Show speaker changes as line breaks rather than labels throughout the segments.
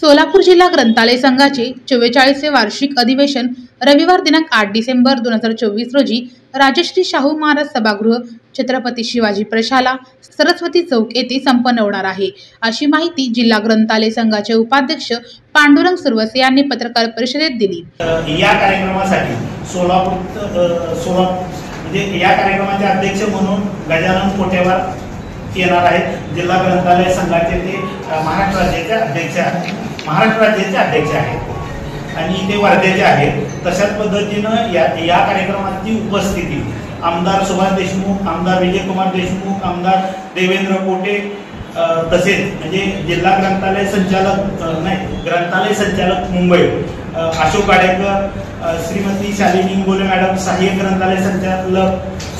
सोलापूर जिल्हा ग्रंथालय संघाचे 44वे वार्षिक अधिवेशन रविवार दिनांक 8 डिसेंबर 2024 रोजी राजश्री शाहू महाराज सभागृह, छत्रपती शिवाजी प्रशाला, सरस्वती चौक येथे संपन्न होणार आहे, अशी माहिती जिल्हा ग्रंथालय संघाचे उपाध्यक्ष पांडुरंग सुरवसे यांनी पत्रकार परिषदेत दिली।
या कार्यक्रमासाठी या कार्यक्रमाचे अध्यक्ष म्हणून गजानन कोटेवार येणार आहेत। जिल्हा ग्रंथालय संघाचे ते महाराष्ट्र राज्याचे अध्यक्ष आहेत आणि ते वर्धेचे आहेत। तशाच पद्धतीनं या कार्यक्रमाची उपस्थिती आमदार सुभाष देशमुख, आमदार विजयकुमार देशमुख, आमदार देवेंद्र कोटे, तसेच म्हणजे जिल्हा ग्रंथालय संचालक मुंबई अशोक गाडेकर, श्रीमती शालिनी इंगोले मॅडम, सहाय्यक ग्रंथालय संचालक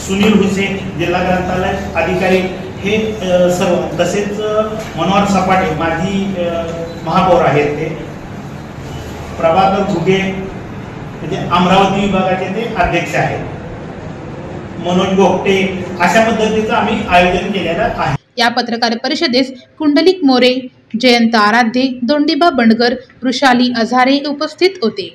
सुनील हुसेन, जिल्हा ग्रंथालय अधिकारी हे सर्व, तसेच मनोहर सपाटे माजी महापौर आहेत, ते प्रभाकर घुगे म्हणजे अमरावती विभागाचे ते अध्यक्ष आहेत, मनोज गोगटे, अशा पद्धतीचं आम्ही आयोजन केलेलं आहे।
या पत्रकार परिषदेस कुंडलिक मोरे, जयंत आराध्ये, दोंडीबा बंडगर, वृषाली अझारे उपस्थित होते।